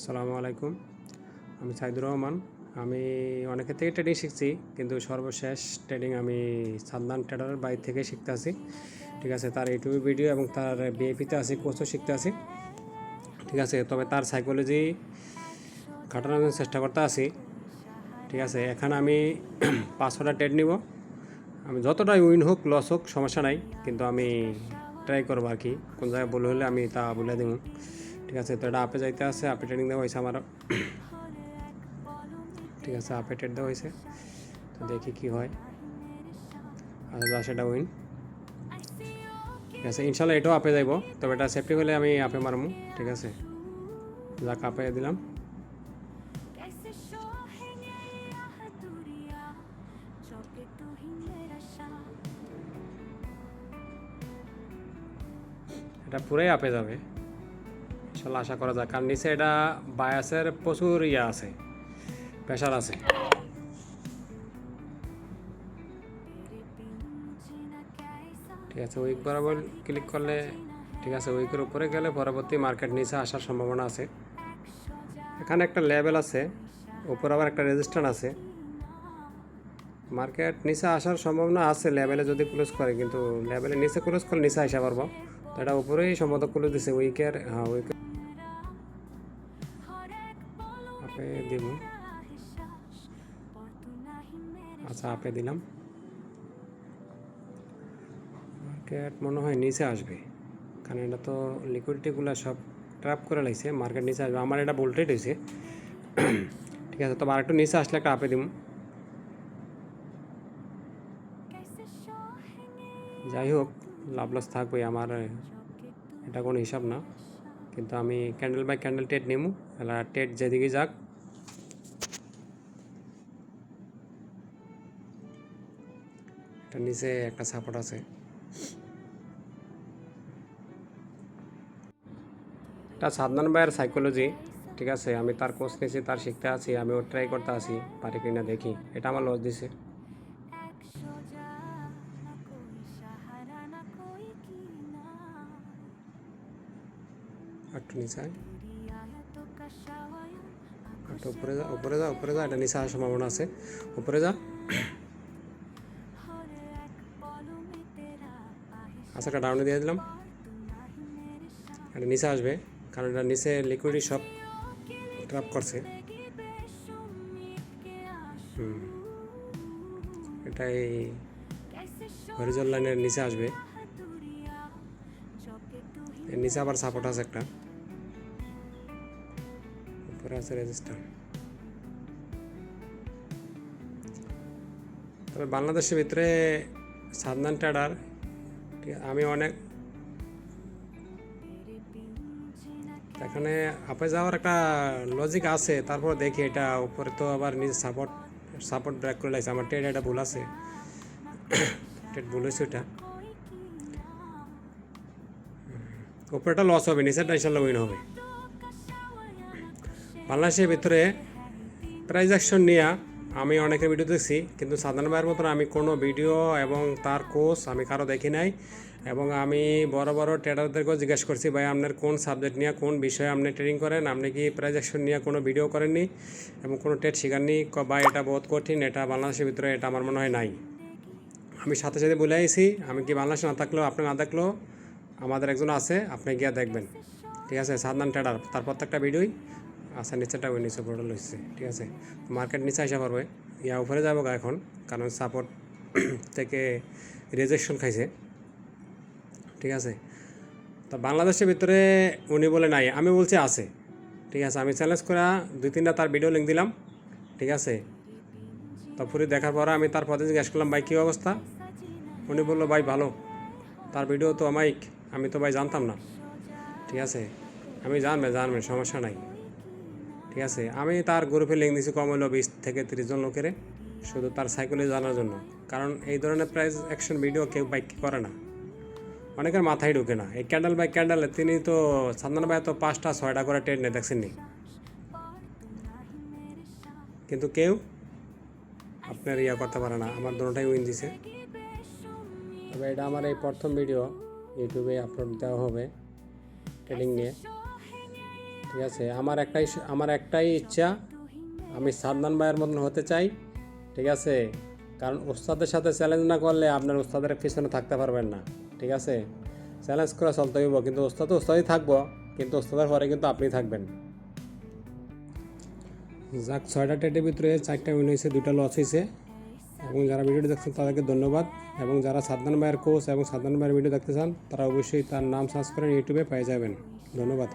আসসালামু আলাইকুম। আমি সাইদুর রহমান। আমি অনেকের থেকে ট্রেডিং শিখছি, কিন্তু সর্বশেষ ট্রেডিং আমি সাদমান ট্রেডারের বাইরে থেকে শিখতে আসি। ঠিক আছে, তার ইউটিউব ভিডিও এবং তার বিএপিতে আছি, কোচও শিখতে আসি। ঠিক আছে, তবে তার সাইকোলজি খাটানোর জন্য চেষ্টা করতে আসি। ঠিক আছে, এখানে আমি 500টা ট্রেড নিব। আমি যতটাই উইন হোক লস হোক সমস্যা নাই, কিন্তু আমি ট্রাই করবো আর কি। কোন জায়গায় ভুল হলে আমি তা বলে দেবো। ঠিক আছে, তো এটা আপে যাইতে আছে, আপে ট্রেনিং দেওয়া হয়েছে আমার। ঠিক আছে, আপে ট্রেড দেওয়া হয়েছে, তো দেখি কি হয়। আচ্ছা, সেটা উইন। ঠিক আছে, ইনশাল্লাহ এটাও আপে যাইব, তবে এটা সেফটি হলে আমি আপে মারমু। ঠিক আছে, যাক আপে দিলাম। এটা পুরাই আপে যাবে ইনশাল্লাহ, আশা করা যায়, কারণ নিচে এটা বায়াসের প্রচুর ইয়া আছে, প্রেশার আছে। ঠিক আছে, উইক বরাবর ক্লিক করলে, ঠিক আছে, উইকের উপরে গেলে পরবর্তী মার্কেট নিচে আসার সম্ভাবনা আছে। এখানে একটা লেভেল আছে, উপর আবার একটা রেজিস্ট্যান্স আছে। মার্কেট নিচে আসার সম্ভাবনা আছে লেভেলে যদি ক্লোজ করে, কিন্তু লেভেলের নিচে ক্লোজ করলে নিচে আসা পারবো। তো এটা উপরেই সম্ভবত ক্লোজ দিছে উইকের। হ্যাঁ, উইকের আপে দিব। আচ্ছা, আপে দিলাম। মার্কেট মনে হয় নিচে আসবে, কারণ এটা তো লিকুইডিটিগুলো সব ট্র্যাপ করে লাগছে। মার্কেট নিচে আসবে, আমার এটা ভোল্টেজ হয়েছে। ঠিক আছে, তবে আরেকটু নিচে আসলে একটা আপে দিব। যাই হোক, লাভ লস থাকবে আমার, এটা কোনো হিসাব না। কিন্তু আমি ক্যান্ডেল বাই ক্যান্ডেল ট্রেড নেবো, তাহলে ট্রেড যেদিকে যাক। এটা নিচে একটা সাপোর্ট আছে। এটা সাদমান ভাইয়ের সাইকোলজি। ঠিক আছে, আমি তার কোর্স নিয়েছি, তার শিখতে আছি, আমিও ট্রাই করতে আছি, পারি কি না দেখি। এটা আমার লস দিছে। একটু নিচে আয়, একটু উপরে যা, উপরে যা, উপরে যা। এটা নিচে আসার সম্ভাবনা আছে, উপরে যা। আচ্ছা, একটা ডাউনে দিয়ে দিলাম। এটা নিচে আসবে, কারণ এটা নিচে লিকুইডি সব ট্র্যাপ করছে। এটা এই হরিজল লাইনের নিচে আসবে। এর নিচে আবার সাপোর্ট আছে একটা, উপরে আছে রেজিস্টার। তবে বাংলাদেশের ভিতরে সাদমান ট্রেডার, আমি অনেক, এখানে আপে যাওয়ার একটা লজিক আছে। তারপর দেখি এটা উপরে তো আবার নিজে সাপোর্ট সাপোর্ট ব্রেক করে লাগছে। আমার ট্রেড এটা ভুল আছে, ট্রেড ভুল হয়েছে। ওটা উপরেটা লস হবে, নিচেরটা ইনশাল্লাহ উইন হবে। বাংলাদেশের ভিতরে প্রাইজ অ্যাকশন নিয়ে আমি অনেকের ভিডিও দেখছি, কিন্তু সাধারণ ভাইয়ের মতন আমি কোনো ভিডিও এবং তার কোর্স আমি কারো দেখি নাই। এবং আমি বড় বড় ট্রেডারদেরকেও জিজ্ঞেস করছি, ভাই আপনার কোন সাবজেক্ট নিয়ে, কোন বিষয়ে আপনি ট্রেডিং করেন, আপনি কি প্রাইজ অ্যাকশন নিয়ে কোনো ভিডিও করেননি এবং কোনো ট্রেড শেখাননি, বা এটা বহুত কঠিন, এটা বাংলাদেশের ভিতরে এটা আমার মনে হয় নাই। আমি সাথে সাথে বলে আইছি, আমি কি বাংলাদেশে না থাকলেও, আপনি না দেখলেও আমাদের একজন আছে, আপনি গিয়ে দেখবেন। ঠিক আছে, সাদমান ট্রেডার, তার প্রত্যেকটা ভিডিওই আচ্ছা নিচেটা ওই নিচে পড়ে লইছে। ঠিক আছে, মার্কেট নিচে আসা পারবে, ইয়া উপরে যাবো এখন, কারণ সাপোর্ট থেকে রিজেকশন খাইছে। ঠিক আছে, তো বাংলাদেশের ভিতরে উনি বলে নাই, আমি বলছি আছে। ঠিক আছে, আমি চ্যালেঞ্জ করে 2-3টা তার ভিডিও লিঙ্ক দিলাম। ঠিক আছে, তো পুরো দেখার পরে আমি তার পথে জিজ্ঞেস করলাম, ভাই কী অবস্থা। উনি বললো, ভাই ভালো। তার ভিডিও তো আমি তো ভাই জানতাম না। ঠিক আছে, আমি জানবেন সমস্যা নাই। ঠিক আছে, আমি তার গ্রুপে লিঙ্ক দিয়েছি, কম হলো 20 থেকে 30 জন লোকের, শুধু তার সাইকোলজি জানার জন্য। কারণ এই ধরনের প্রাইজ অ্যাকশন ভিডিও কেউ বাইক করে না, অনেকের মাথায় ঢুকে না। এই ক্যান্ডেল বাই ক্যান্ডেলে তিনি তো, সাদমান ভাই তো 5টা 6টা করে ট্রেড নিয়ে দেখছেন নি, কিন্তু কেউ আপনার ইয়া করতে পারে না। আমার দুটোটাই উইন দিছে। তবে এটা আমার এই প্রথম ভিডিও ইউটিউবে আপলোড দেওয়া হবে ট্রেডিং নিয়ে। ঠিক আছে, আমার একটাই ইচ্ছা, আমি সাদমান ভাইয়ের মতন হতে চাই। ঠিক আছে, কারণ ওস্তাদের সাথে চ্যালেঞ্জ না করলে আপনার ওস্তাদের পিছনে থাকতে পারবেন না। ঠিক আছে, চ্যালেঞ্জ করে চলতে হইব, কিন্তু ওস্তাদই থাকবো, কিন্তু ওস্তাদের পরে কিন্তু আপনি থাকবেন। যাক, 6টা টেটের ভিতরে 4টা উইন হয়েছে, 2টা লস হয়েছে। এবং যারা ভিডিওটি দেখছেন তাদেরকে ধন্যবাদ। এবং যারা সাদমান ভাইয়ের কোচ এবং সাদমান ভাইয়ের ভিডিও দেখতে চান তারা অবশ্যই তার নাম সার্চ করেন, ইউটিউবে পেয়ে যাবেন। ধন্যবাদ।